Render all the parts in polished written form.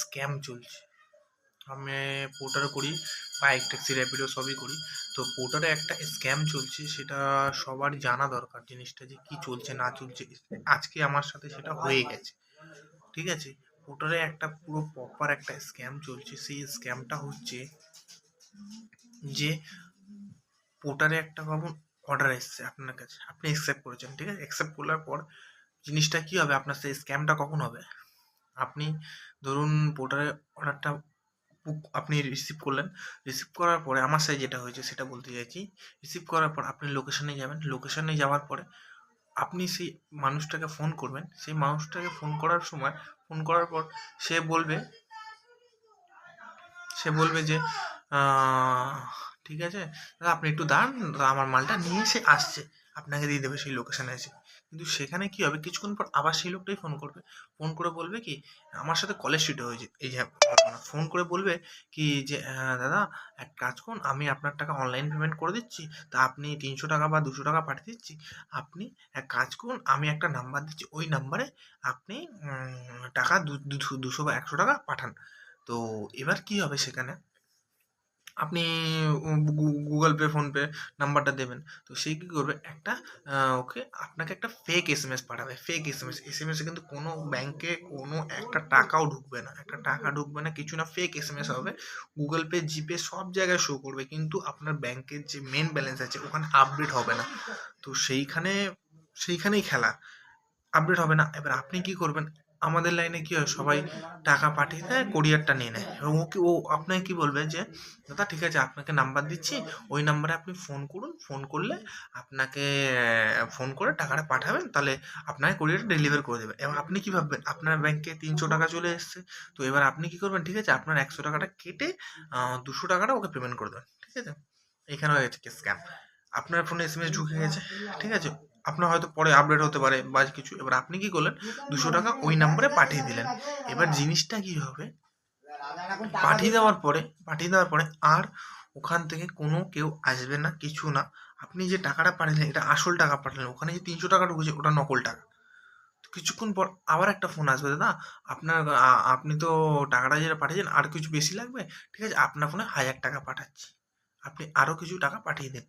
Scam চলছে। আমি পোর্টারও করি, বাইক, ট্যাক্সি, র্যাপিডো সবই করি। তো পোর্টারে একটা স্ক্যাম চলছে, সেটা সবার জানা দরকার জিনিসটা যে কী চলছে না চলছে। আজকে আমার সাথে সেটা হয়ে গেছে, ঠিক আছে? পোর্টারে একটা পুরো প্রপার একটা স্ক্যাম চলছে। সেই স্ক্যামটা হচ্ছে যে পোর্টারে একটা ভাবুন অর্ডার এসছে আপনার কাছে, আপনি অ্যাকসেপ্ট করেছেন, ঠিক আছে? অ্যাকসেপ্ট করার পর জিনিসটা কী হবে, আপনার সেই স্ক্যামটা কখন হবে? আপনি ধরুন পোর্টারে অর্ডারটা আপনি রিসিভ করলেন। রিসিভ করার পরে আমার সাথে যেটা হয়েছে সেটা বলতে চাইছি। রিসিভ করার পর আপনি লোকেশনে যাবেন। লোকেশনে যাওয়ার পরে আপনি সেই মানুষটাকে ফোন করবেন। সেই মানুষটাকে ফোন করার সময়, ফোন করার পর সে বলবে যে ঠিক আছে দাদা, আপনি একটু দাঁড়ান, দাদা আমার মালটা নিয়ে এসে আসছে, আপনাকে দিয়ে দেবে সেই লোকেশনে এসে। কিন্তু সেখানে কী হবে, কিছুক্ষণ পর আবার সেই লোকটাই ফোন করবে। ফোন করে বলবে কি, আমার সাথে কলেজ স্ট্রিটে হয়েছে এই যে ঘটনা। ফোন করে বলবে কি যে দাদা এক কাজ করুন, আমি আপনার টাকা অনলাইন পেমেন্ট করে দিচ্ছি, তা আপনি 300 টাকা বা 200 টাকা পাঠিয়ে দিচ্ছি। আপনি এক কাজ করুন, আমি একটা নাম্বার দিচ্ছি, ওই নাম্বারে আপনি টাকা 200 বা 100 টাকা পাঠান। তো এবার কী হবে, সেখানে আপনি গুগল পে, ফোনপে নাম্বারটা দেবেন। তো সে কী করবে, একটা ওকে আপনাকে একটা ফেক এসএমএস পাঠাবে। ফেক এসএমএস, এসএমএসে কিন্তু কোনো ব্যাংকে কোনো একটা টাকাও ঢুকবে না, একটা টাকা ঢুকবে না, কিছু না। ফেক এসএমএস হবে। গুগল পে, জিপে সব জায়গায় শো করবে, কিন্তু আপনার ব্যাংকের যে মেন ব্যালেন্স আছে ওখানে আপডেট হবে না। তো সেইখানেই খেলা, আপডেট হবে না। এবার আপনি কি করবেন, আমাদের লাইনে কি হয়, সবাই টাকা পাঠিয়ে দেয়, কোরিয়ারটা নিয়ে নেয়, এবং ও আপনাকে কি বলবে যে দাদা ঠিক আছে, আপনাকে নাম্বার দিচ্ছি, ওই নাম্বারে আপনি ফোন করুন, ফোন করলে আপনাকে ফোন করে টাকাটা পাঠাবেন, তাহলে আপনাকে কোরিয়ার ডেলিভার করে দেবে। এবার আপনি কি ভাববেন, আপনার ব্যাংকে 300 টাকা চলে এসছে। তো এবার আপনি কি করবেন, ঠিক আছে, আপনার 100 টাকাটা কেটে 200 টাকাটা ওকে পেমেন্ট করে দেবেন, ঠিক আছে? এখানে হয়ে গেছে স্ক্যাম। আপনার ফোনে এসএমএস ঢুকে গেছে, ঠিক আছে? আপনার হয়তো পরে আপডেট হতে পারে বা কিছু। এবার আপনি কি করলেন, 200 টাকা ওই নাম্বারে পাঠিয়ে দিলেন। এবার জিনিসটা কি হবে, পাঠিয়ে দেওয়ার পরে আর ওখান থেকে কোনো কেউ আসবে না, কিছু না। আপনি যে টাকাটা পাঠালেন এটা আসল টাকা পাঠালেন, ওখানে যে 300 টাকা ঢুকেছে ওটা নকল টাকা। তো কিছুক্ষণ পর আবার একটা ফোন আসবে, দাদা আপনার আপনি তো টাকাটা যেটা পাঠিয়েছেন আর কিছু বেশি লাগবে, ঠিক আছে, আপনার ফোনে 1000 টাকা পাঠাচ্ছি, আপনি আরও কিছু টাকা পাঠিয়ে দিন।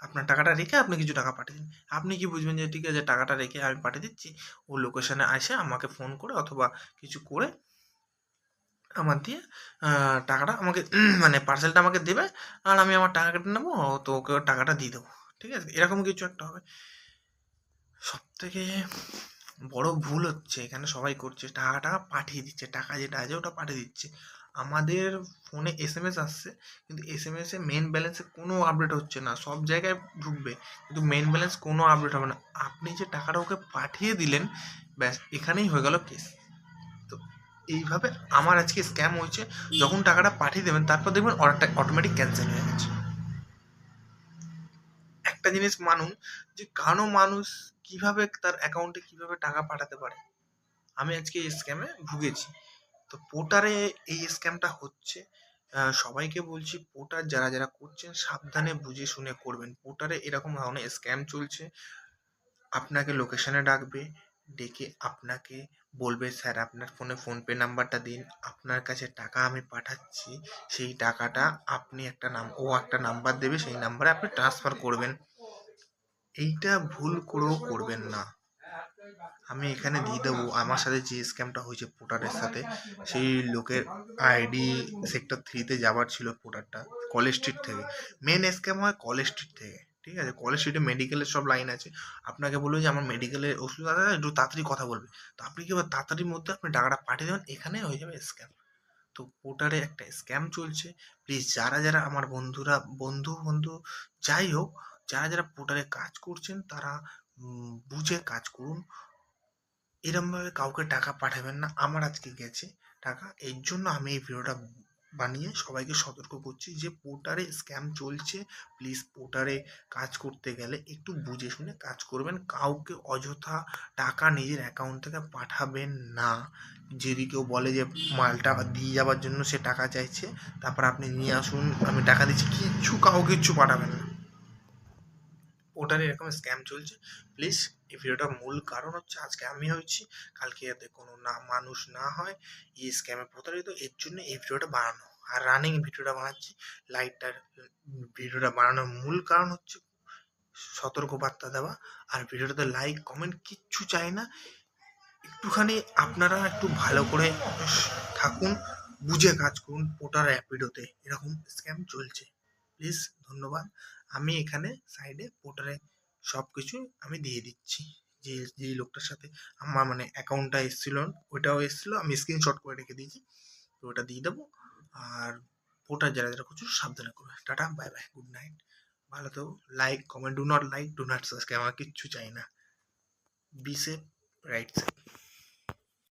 আপনার টাকাটা রেখে আপনি কিছু টাকা পাঠিয়ে দিন। আপনি কি বুঝবেন যে ঠিক আছে, টাকাটা রেখে আমি পাঠিয়ে দিচ্ছি, ও লোকেশনে আসে আমাকে ফোন করে অথবা কিছু করে আমার দিয়ে টাকাটা আমাকে মানে পার্সেলটা আমাকে দেবে, আর আমি আমার টাকা কেটে নেবো, তো ওকে ওর টাকাটা দিয়ে দেবো, ঠিক আছে? এরকম কিছু একটা হবে। সবথেকে বড় ভুল হচ্ছে এখানে সবাই করছে, টাকাটা পাঠিয়ে দিচ্ছে, টাকা যেটা আছে ওটা পাঠিয়ে দিচ্ছে। আমাদের ফোনে এসএমএস আসছে, কিন্তু এসএমএসে মেন ব্যালেন্সে কোনো আপডেট হচ্ছে না। সব জায়গায় ঢুকবে, কিন্তু মেন ব্যালেন্স কোনো আপডেট হবে না। আপনি যে টাকাটা ওকে পাঠিয়ে দিলেন, ব্যাস এখানেই হয়ে গেল কেস। তো এইভাবে আমার আজকে স্ক্যাম হয়েছে। যখন টাকাটা পাঠিয়ে দেবেন তারপর দেখবেন অর্ডারটা অটোমেটিক ক্যান্সেল হয়ে গেছে। একটা জিনিস মানুন, যে কানো মানুষ কিভাবে তার অ্যাকাউন্টে কিভাবে টাকা পাঠাতে পারে। আমি আজকে এই স্ক্যামে ভুগেছি। তো পোর্টারে এই স্ক্যামটা হচ্ছে। সবাইকে বলছি, পোর্টার যারা যারা করছেন সাবধানে বুঝে শুনে করবেন। পোর্টারে এরকম ধরনের স্ক্যাম চলছে। আপনাকে লোকেশনে ডাকবে, ডেকে আপনাকে বলবে স্যার আপনার ফোনে ফোনপে নাম্বারটা দিন, আপনার কাছে টাকা আমি পাঠাচ্ছি, সেই টাকাটা আপনি একটা নাম্বার দেবে, সেই নাম্বারে আপনি ট্রান্সফার করবেন। এইটা ভুল করেও করবেন না। আমি এখানে দিয়ে দেবো আমার সাথে যে স্ক্যামটা হয়েছে পোর্টারের সাথে। সেই লোকের আইডি সেক্টর 3-তে যাওয়ার ছিল পোর্টারটা, কলেজ স্ট্রিট থেকে। মেন স্ক্যাম হয় কলেজ স্ট্রিট থেকে, ঠিক আছে? কলেজ স্ট্রিটে মেডিকেলের সব লাইন আছে। আপনাকে বলবে যে আমার মেডিকেলের ওষুধ আছে, একটু তাড়াতাড়ি কথা বলবে। তো আপনি কি এবার তাড়াতাড়ির মধ্যে আপনি টাকাটা পাঠিয়ে দেবেন, এখানে হয়ে যাবে স্ক্যাম। তো পোর্টারে একটা স্ক্যাম চলছে। প্লিজ যারা যারা আমার বন্ধুরা, বন্ধু যাই হোক, যারা যারা পোর্টারে কাজ করছেন তারা বুঝে কাজ করুন। এরমভাবে কাউকে টাকা পাঠাবেন না। আমার আজকে গেছে টাকা, এর জন্য আমি এই ভিডিওটা বানিয়ে সবাইকে সতর্ক করছি যে পোর্টারে স্ক্যাম চলছে। প্লিজ পোর্টারে কাজ করতে গেলে একটু বুঝে শুনে কাজ করবেন। কাউকে অযথা টাকা নিজের অ্যাকাউন্ট থেকে পাঠাবেন না। যদি কেউ বলে যে মালটা দিয়ে যাওয়ার জন্য সে টাকা চাইছে, তারপর আপনি নিয়ে আসুন আমি টাকা দিচ্ছি, কাউকে কিচ্ছু পাঠাবেন না। পোর্টালে এরকম স্ক্যাম চলছে। প্লিজ এই ভিডিওটার মূল কারণ হচ্ছে আজকে আমি হয়েছি, কালকে যাতে কোনো না মানুষ না হয় এই স্ক্যামে প্রতারিত, এর জন্য এই ভিডিওটা বানানো। আর রানিং ভিডিওটা বানাচ্ছি। লাইটটার ভিডিওটা বানানোর মূল কারণ হচ্ছে সতর্কবার্তা দেওয়া। আর ভিডিওটাতে লাইক কমেন্ট কিচ্ছু চাই না, একটুখানি আপনারা একটু ভালো করে থাকুন, বুঝে কাজ করুন। পোর্টার র্যাপিডোতে এরকম স্ক্যাম চলছে। প্লিজ ধন্যবাদ। আমি এখানে সাইডে পোর্টারে সব কিছু আমি দিয়ে দিচ্ছি। যে লোকটার সাথে আমার মানে অ্যাকাউন্টটা এসেছিল, ওইটাও এসেছিলো, আমি স্ক্রিনশট করে রেখে দিয়েছি, তো ওটা দিয়ে দেবো। আর পোর্টার যারা যারা করছো সাবধানে করবে। Tata, bye bye, good night. ভালো তো like comment, do not subscribe, আমার কিচ্ছু চাই না। Be safe, right safe.